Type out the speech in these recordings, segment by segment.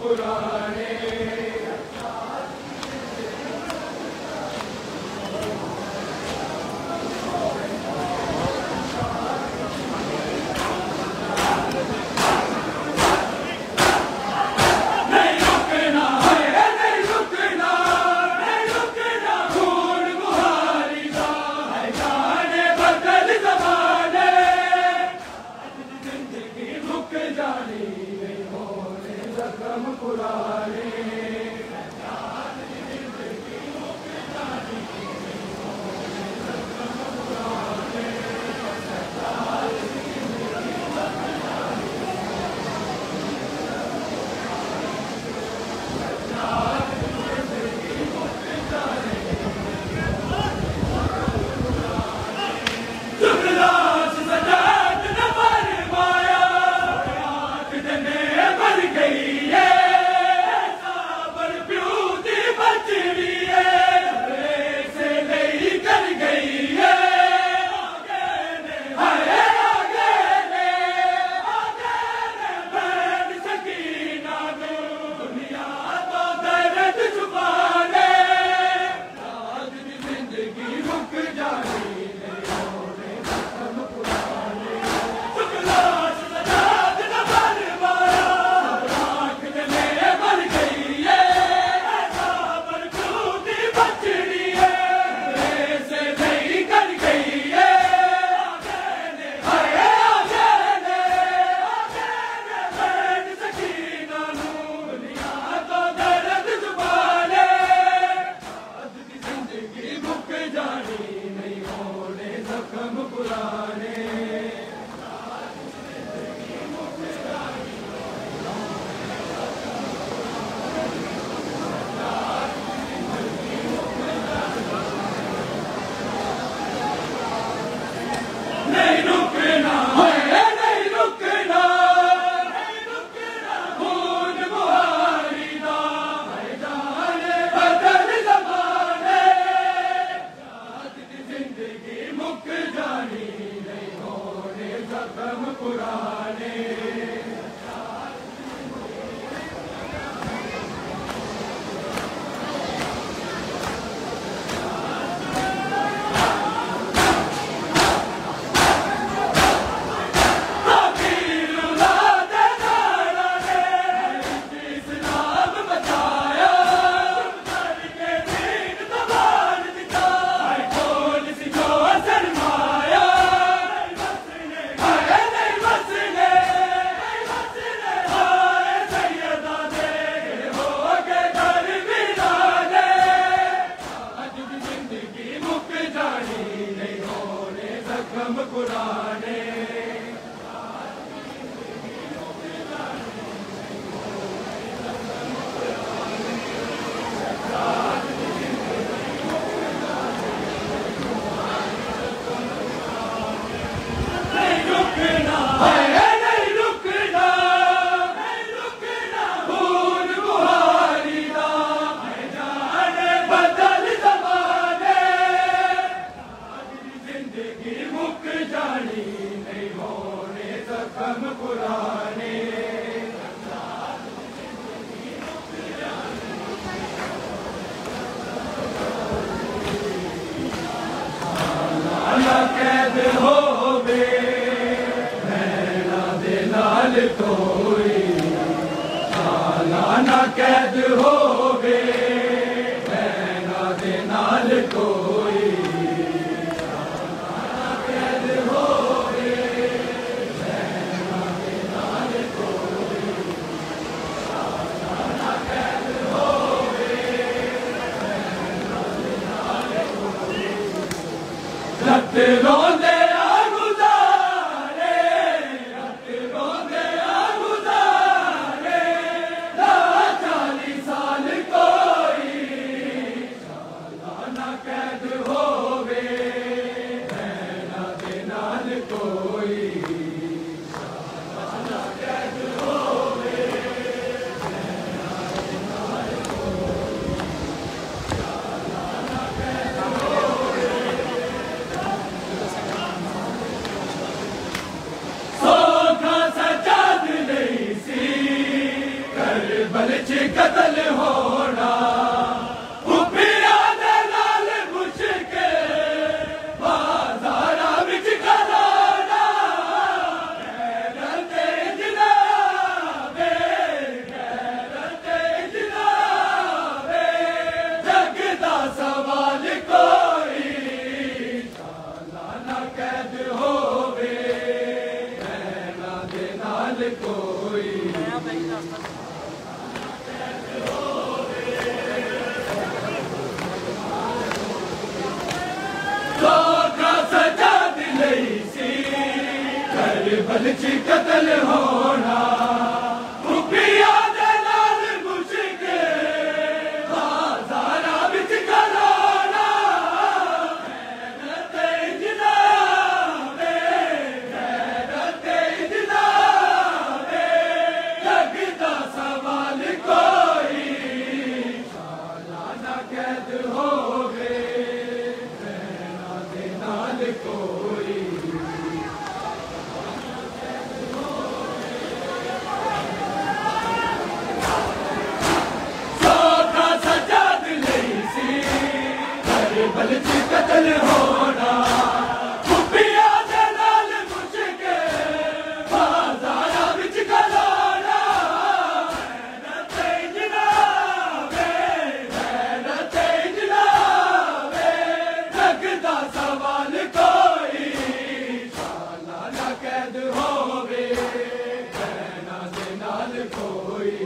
पुराने कोई बलची कतल होना रुपया दे नाल मुझके बाजारा बिच करोना गैरते जनाबे लगता सवाल कोई सालाना कैद होवे रहना दे नाल कोई बलची कतल होना रुपया दे नाल मुझके बाजारा बिच करोना गैरते जनाबे लगता सवाल कोई सालाना कैद होवे रहना दे नाल कोई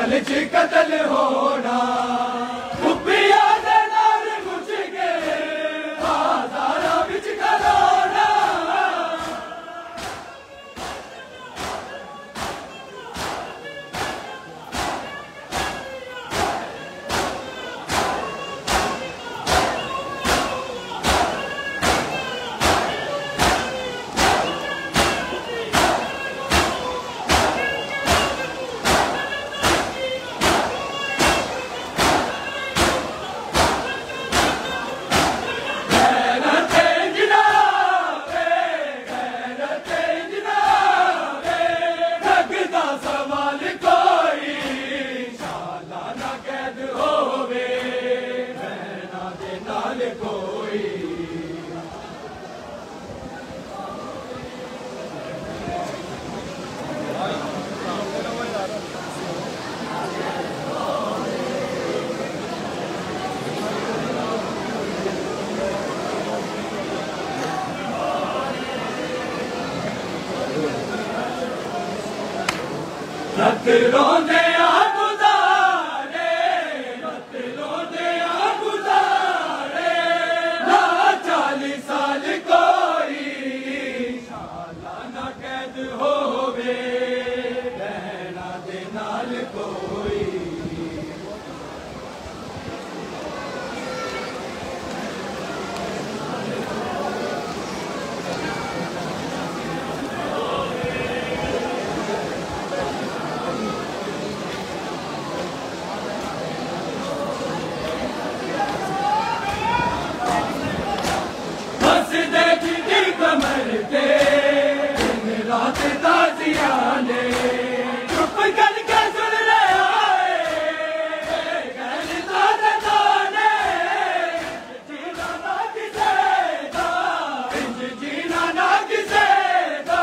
बल च कतल होना खुफिया दे नाल घुस के बाजारां विच खलोना रत रोंदे आ गुज़ारे रत रोंदे आ गुज़ारे ना 40 साल कोई सालाना कैद होवे रहना दे नाल कोई कमर के दिन रात ताजिया ने चुप करके सुन रहे आए कहता ने जीना ना किसे दा इंज जीना ना किसे दा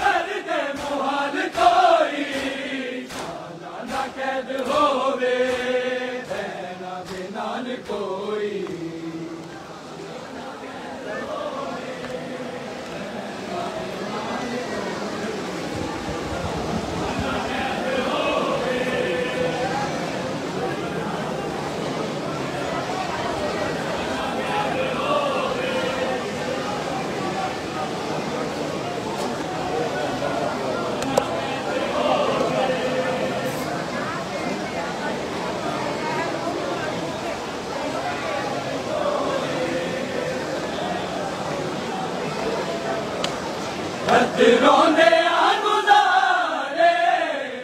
कर दे मुहाल कोई सालाना कैद होवे रहना दे नाल कोई रत रोंदे आ गुज़ारे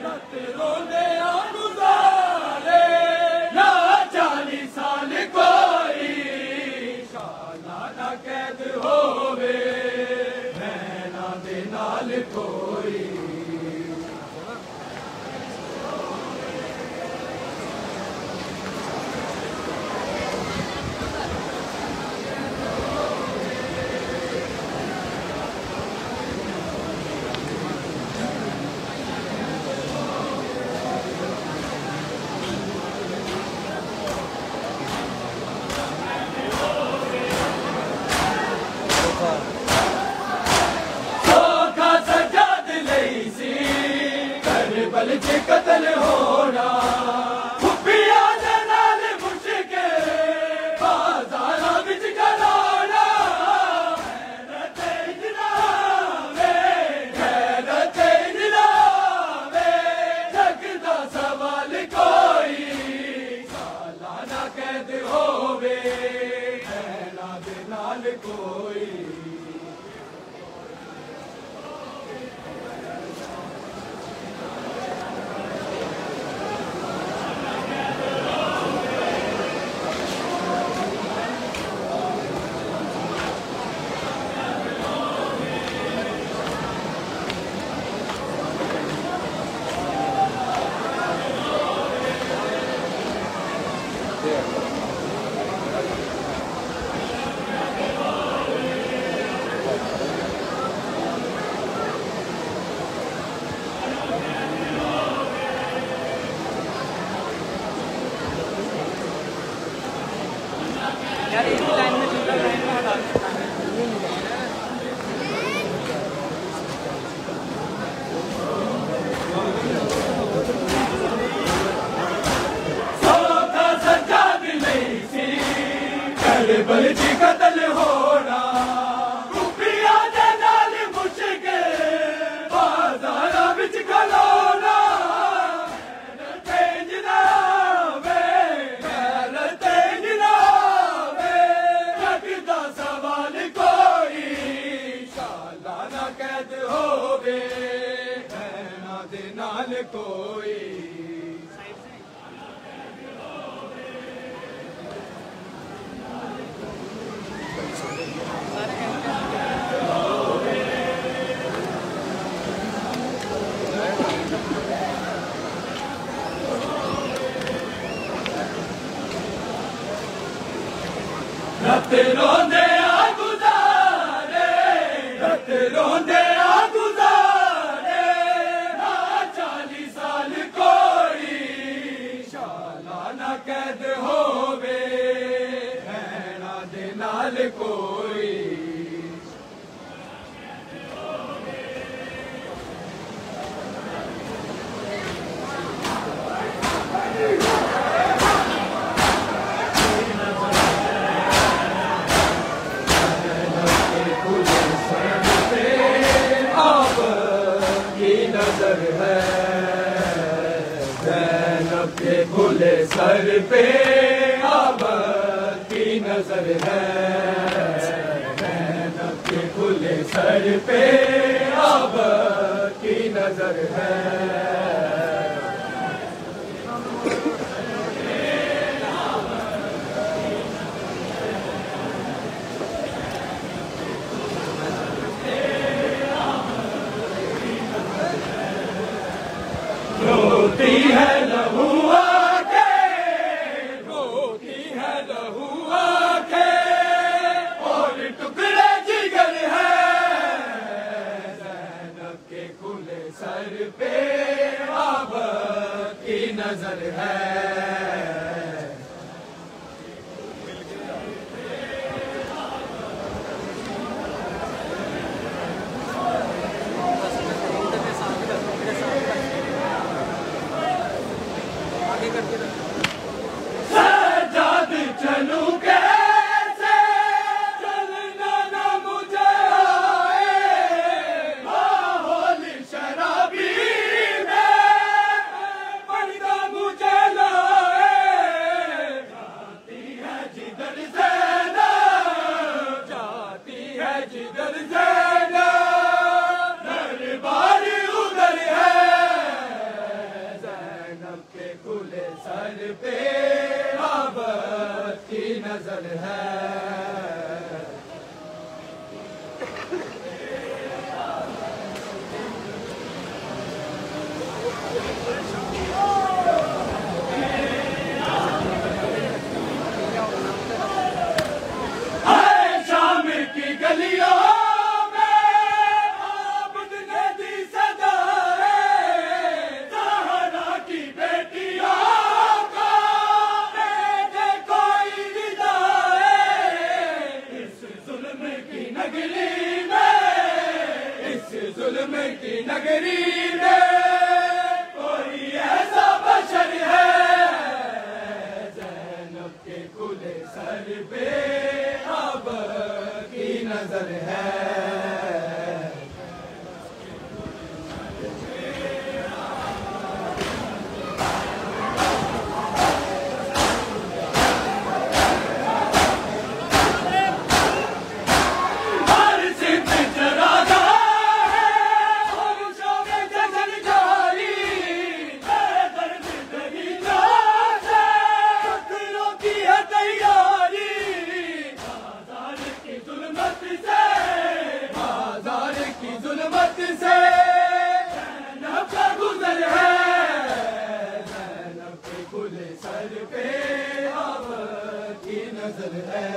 रत रोंदे आ गुज़ारे ना 40 साल कोई सालाना कैद होवे रहना दे नाल कोई बल च कतल होना खुफिया दे नाल घुस के बाजारां विच खलोना गैरत जनावे जग दा सवाल कोई सालाना कैद होवे रहना दे नाल कोई जी कतल होना रुपया दे नाल मुश्किल बाजारा विच खलोना तेज ना वे तेज ना वे लगदा सवाल कोई सालाना कैद होवे ना दे नाल कोई रत रोंदे आ गुजारे रत रोंदे आ गुजारे ना 40 साल कोई सालाना कैद होवे ना दे नाल कोई नजर है ज़ैनब के खुले सर पे अब की नजर है ज़ैनब के खुले सर पे अब की नजर है रोती है लहू आंखें रोती है लहू आंखें और टुकड़े जिगर है ज़ैनब के खुले सर पे अब की नजर है सजाद चलूं कैसे चलना न मुझे आए माहौल शराबी में पड़ना मुझे लाए जाती है जिधर ज़ैनब जाती है जिधर ज़ैनब दरबार उधर है ज़ैनब के खुले सर पे अब की नजर है शाम की गलियों में आबद ने दी सदाएं ज़हरा की बेटियों को दे कोई विदाएं इस जुल्म की नगरी में इस जुल्म की नगरी में कोई ऐसा बशर है ज़ैनब के खुले सर पे अब की नजर है हर सिद्ध चरागा है और शोभे जगन जारी दर्द दगी जात पत्थरों की है तैयारी बाजार की जुल्मत से ज़ैनब का गुजर है ज़ैनब के खुले सर पे अब की नजर है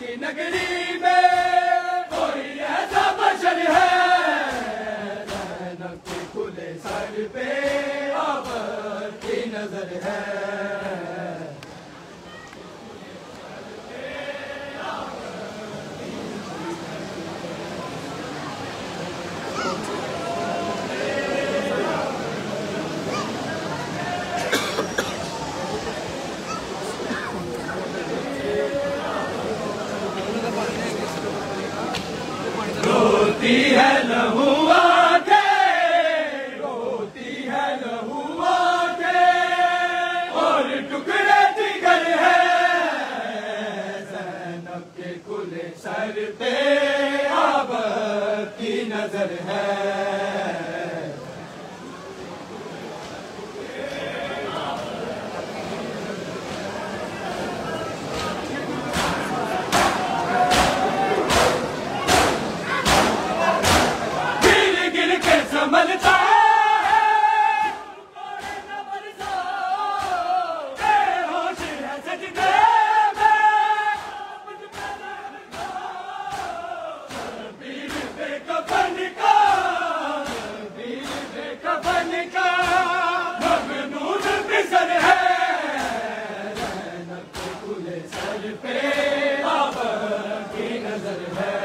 की नगरी में कोई ऐसा बशर है, ज़ैनब के खुले सर पे आबर की नजर है। रोती है लहू आंखें, रोती है लहू आंखें और टुकड़े जिगर है, ज़ैनब के खुले सर पे आबर की नजर है। संभलता है न बरसा, बेहोश है सजदे में, बीर बेकफन का, बीर बेकफन का मगनून बिसर है, ज़ैनब के खुले सर पे आबर की नजर है।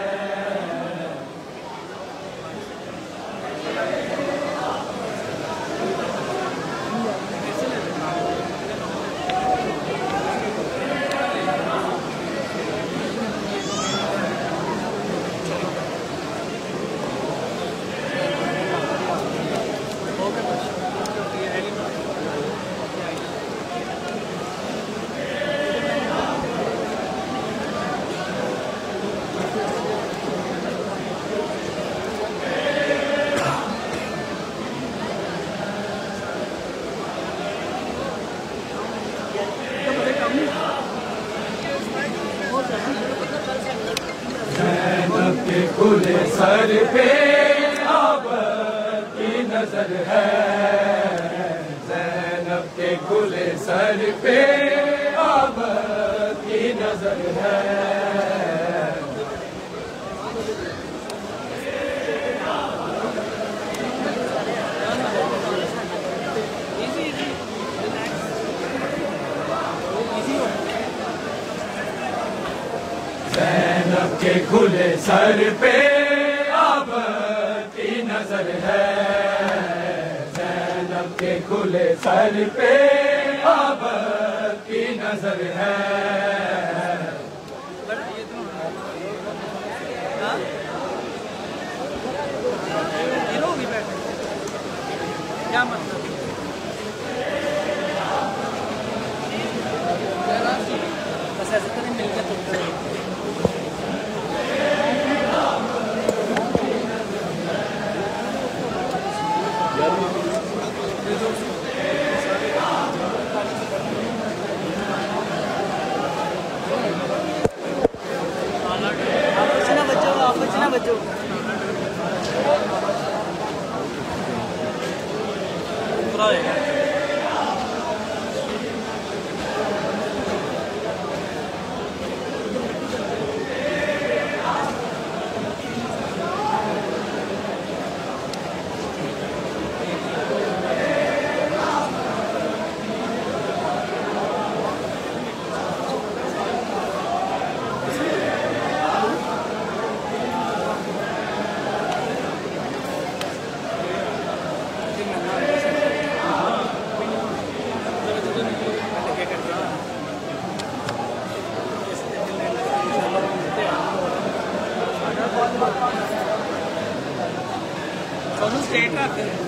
ज़ैनब के खुले सर पे आबर की नजर है, ज़ैनब के खुले सर पे आबर की नजर है। ज़ैनब के खुले सर पे आबर की नजर है, ज़ैनब के खुले सर पे आबर की नजर है। क्या मतलब बस ऐसे तो नहीं मिलकर तुमसे बच्चों पूरा है। स्टेट रखते हैं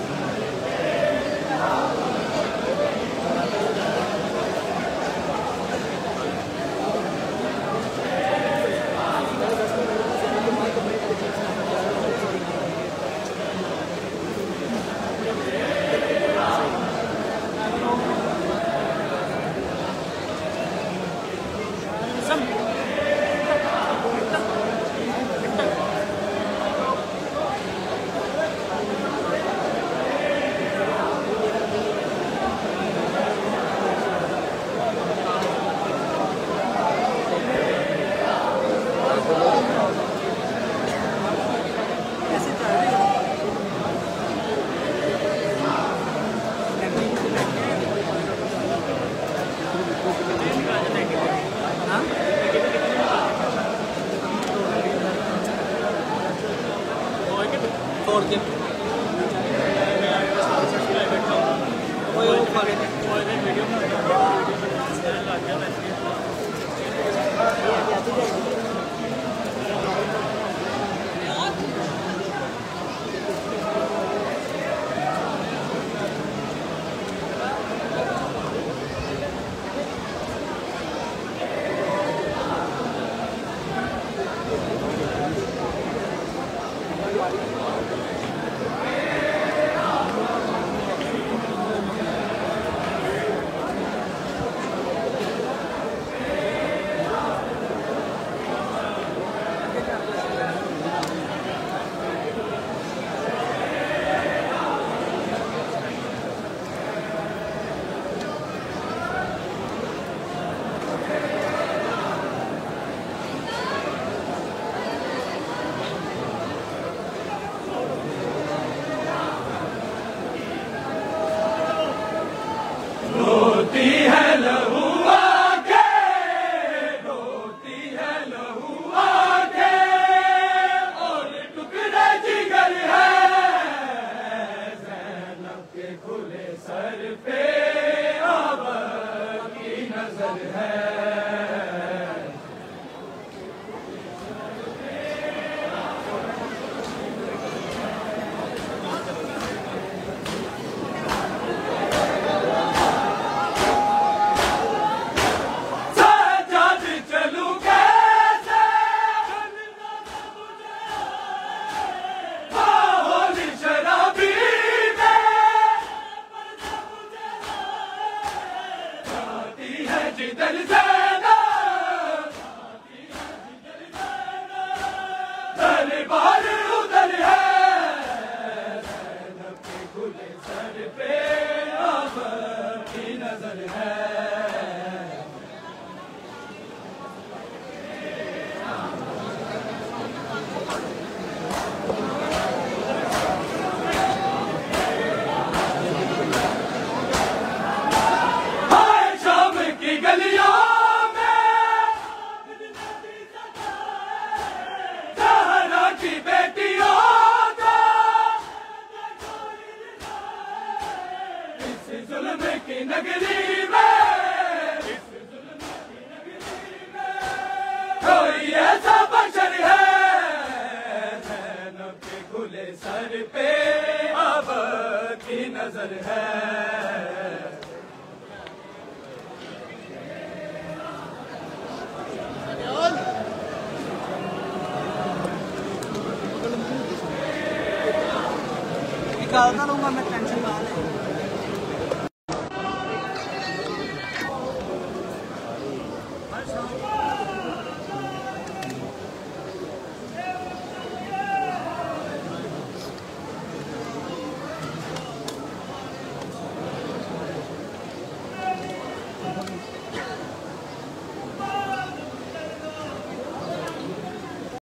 की बेटियों को इस जुल्म की नगरी में, कोई ऐसा बशर है ज़ैनब के खुले सर पे अब की नजर है। निकालता रहूंगा मैं टेंशन